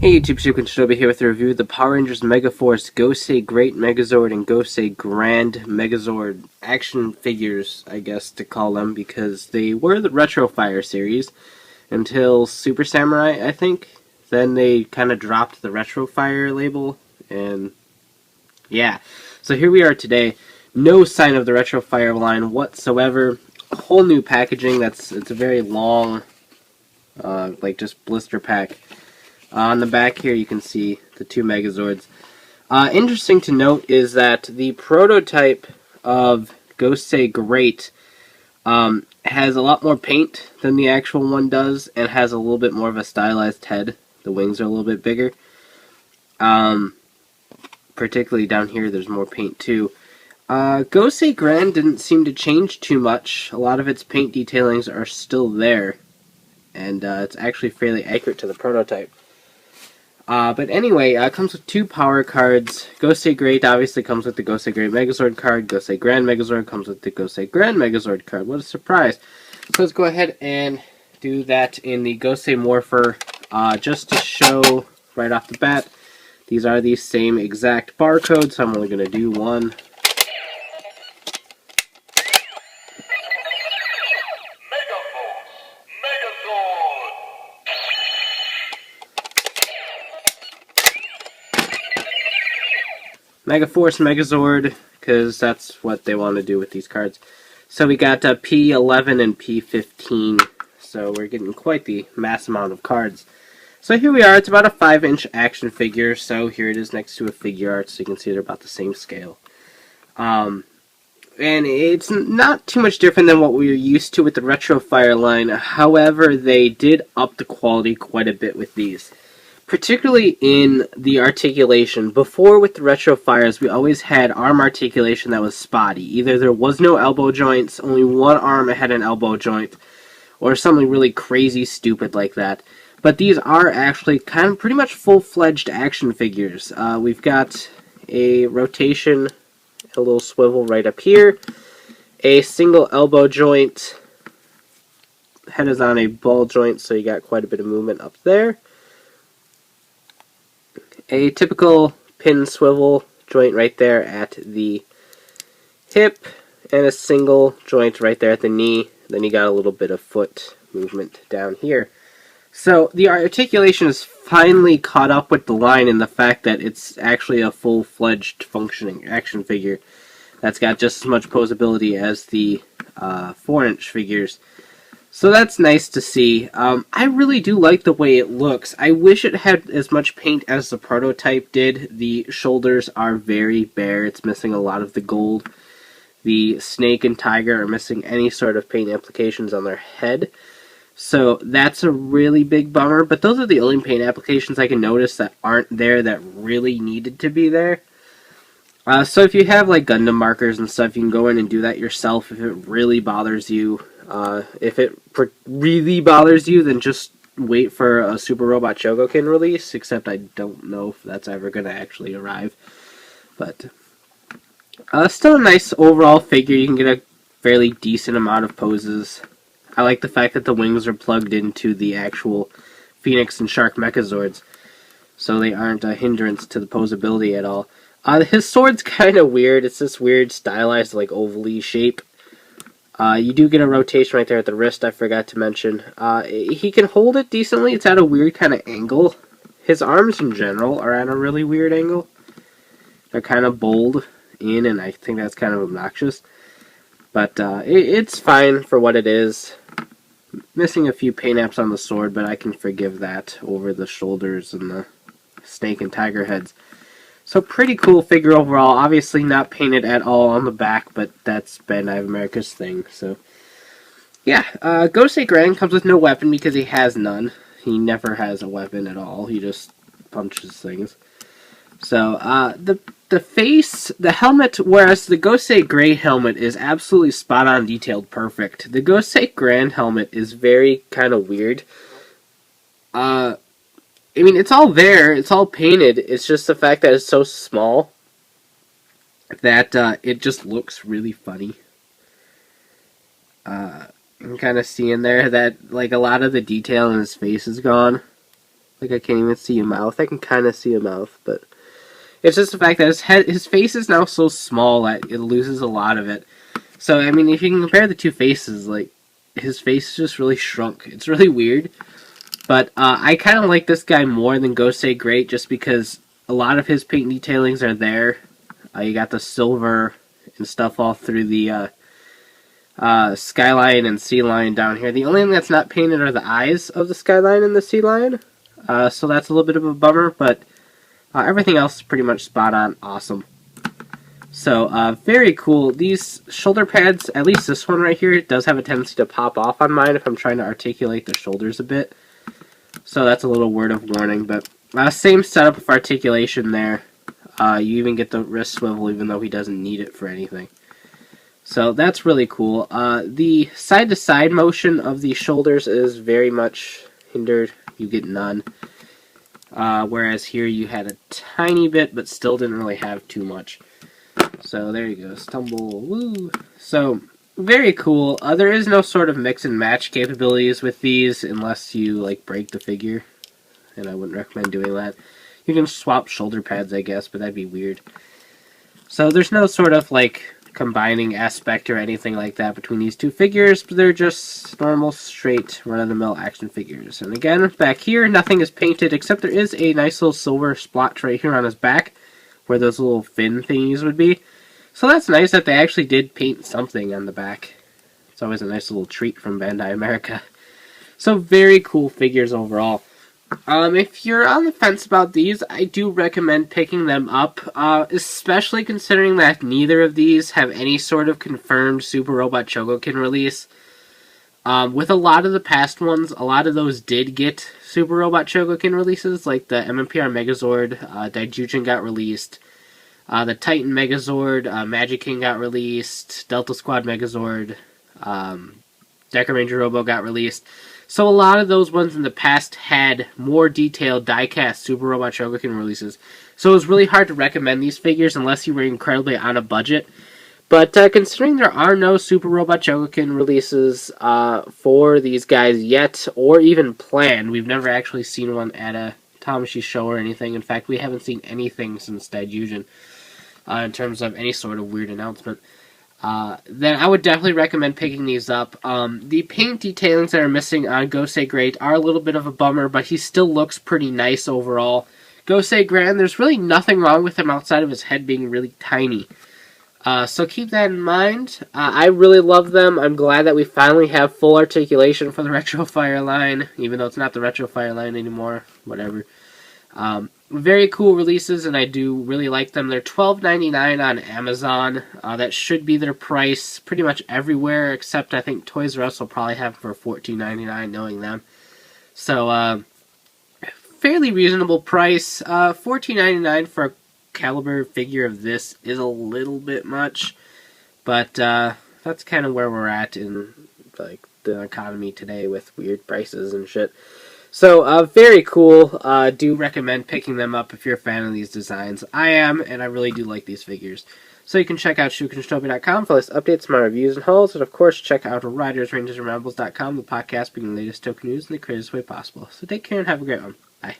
Hey YouTube, Super Robot here with a review of the Power Rangers Megaforce Gosei Great Megazord and Gosei Grand Megazord action figures, I guess to call them, because they were the Retrofire series until Super Samurai, I think. Then they kind of dropped the Retrofire label, and yeah. So here we are today. No sign of the Retrofire line whatsoever. A whole new packaging. It's a very long, like just blister pack. On the back here you can see the two Megazords. Interesting to note is that the prototype of Gosei Great has a lot more paint than the actual one does, and has a little bit more of a stylized head. The wings are a little bit bigger. Particularly down here there's more paint too. Gosei Grand didn't seem to change too much. A lot of its paint detailings are still there, and it's actually fairly accurate to the prototype. But anyway, it comes with two power cards. Gosei Great obviously comes with the Gosei Great Megazord card. Gosei Grand Megazord comes with the Gosei Grand Megazord card. What a surprise. So let's go ahead and do that in the Gosei Morpher. Just to show right off the bat, these are the same exact barcodes, so I'm only going to do one. Megaforce, Megazord, because that's what they want to do with these cards. So we got P11 and P15, so we're getting quite the mass amount of cards. So here we are, it's about a 5-inch action figure, so here it is next to a figure art, so you can see they're about the same scale. And it's not too much different than what we were used to with the Retrofire line, however, they did up the quality quite a bit with these. Particularly in the articulation. Before with the Retrofires, we always had arm articulation that was spotty. Either there was no elbow joints, only one arm had an elbow joint, or something really crazy stupid like that. But these are actually kind of pretty much full-fledged action figures. We've got a rotation, a little swivel right up here, a single elbow joint, head is on a ball joint, so you got quite a bit of movement up there. A typical pin swivel joint right there at the hip, and a single joint right there at the knee. Then you got a little bit of foot movement down here. So the articulation is finally caught up with the line in the fact that it's actually a full-fledged functioning action figure that's got just as much posability as the 4-inch figures. So that's nice to see. I really do like the way it looks. I wish it had as much paint as the prototype did. The shoulders are very bare. It's missing a lot of the gold. The snake and tiger are missing any sort of paint applications on their head. So that's a really big bummer. But those are the only paint applications I can notice that aren't there that really needed to be there. So if you have like Gundam markers and stuff, you can go in and do that yourself if it really bothers you. If it really bothers you, then just wait for a Super Robot Chogokin release, except I don't know if that's ever going to actually arrive. But still a nice overall figure. You can get a fairly decent amount of poses. I like the fact that the wings are plugged into the actual Phoenix and Shark Megazords, so they aren't a hindrance to the posability at all. His sword's kind of weird. It's this weird stylized, like, ovally shape. You do get a rotation right there at the wrist, I forgot to mention. He can hold it decently. It's at a weird kind of angle. His arms in general are at a really weird angle. They're kind of bold in, and I think that's kind of obnoxious. But it's fine for what it is. Missing a few paint apps on the sword, but I can forgive that over the shoulders and the snake and tiger heads. So pretty cool figure overall. Obviously not painted at all on the back, but that's Bandai of America's thing. So yeah, Gosei Grand comes with no weapon because he has none. He never has a weapon at all. He just punches things. So the face, the helmet, whereas the Gosei Great helmet is absolutely spot on, detailed, perfect. The Gosei Grand helmet is very kind of weird. I mean, it's all there, it's all painted, it's just the fact that it's so small that it just looks really funny. You can kind of see in there that, like, a lot of the detail in his face is gone. Like I can't even see a mouth. I can kind of see a mouth, but it's just the fact that his face is now so small that it loses a lot of it. So, I mean, if you can compare the two faces, like, his face just really shrunk. It's really weird. But I kind of like this guy more than Gosei Great just because a lot of his paint detailings are there. You got the silver and stuff all through the skyline and sea lion down here. The only thing that's not painted are the eyes of the skyline and the sea lion. So that's a little bit of a bummer, but everything else is pretty much spot on awesome. So, very cool. These shoulder pads, at least this one right here, does have a tendency to pop off on mine if I'm trying to articulate the shoulders a bit. So that's a little word of warning, but same setup of articulation there. You even get the wrist swivel even though he doesn't need it for anything. So that's really cool. The side-to-side motion of the shoulders is very much hindered. You get none. Whereas here you had a tiny bit, but still didn't really have too much. So there you go, stumble, woo. So, very cool. There is no sort of mix and match capabilities with these unless you, like, break the figure. And I wouldn't recommend doing that. You can swap shoulder pads, I guess, but that'd be weird. So there's no sort of, like, combining aspect or anything like that between these two figures, but they're just normal, straight, run-of-the-mill action figures. And again, back here, nothing is painted, except there is a nice little silver splotch right here on his back, where those little fin thingies would be. So that's nice that they actually did paint something on the back. It's always a nice little treat from Bandai America. So very cool figures overall. If you're on the fence about these, I do recommend picking them up, especially considering that neither of these have any sort of confirmed Super Robot Chogokin release. With a lot of the past ones, a lot of those did get Super Robot Chogokin releases, like the MMPR Megazord, Daijujin got released, the Titan Megazord, Magic King got released, Delta Squad Megazord, Deca Ranger Robo got released. So a lot of those ones in the past had more detailed die-cast Super Robot Chogokin releases. So it was really hard to recommend these figures unless you were incredibly on a budget. But considering there are no Super Robot Chogokin releases for these guys yet, or even planned, we've never actually seen one at a Tamashii show or anything. In fact, we haven't seen anything since Daijujin in terms of any sort of weird announcement. Then I would definitely recommend picking these up. The paint detailings that are missing on Gosei Great are a little bit of a bummer, but he still looks pretty nice overall. Gosei Grand, there's really nothing wrong with him outside of his head being really tiny. So keep that in mind. I really love them. I'm glad that we finally have full articulation for the Retrofire line, even though it's not the Retrofire line anymore. Whatever. Very cool releases, and I do really like them. They're $12.99 on Amazon. That should be their price pretty much everywhere, except I think Toys R Us will probably have for $14.99, knowing them. So, fairly reasonable price. $14.99 for a caliber figure of this is a little bit much, but that's kind of where we're at in like the economy today with weird prices and shit. So, very cool. Do recommend picking them up if you're a fan of these designs. I am, and I really do like these figures. So you can check out ShukenStopia.com for latest updates, my reviews and hauls, and of course check out RidersRangersandRambles.com, the podcast bringing the latest token news in the craziest way possible. So take care and have a great one. Bye.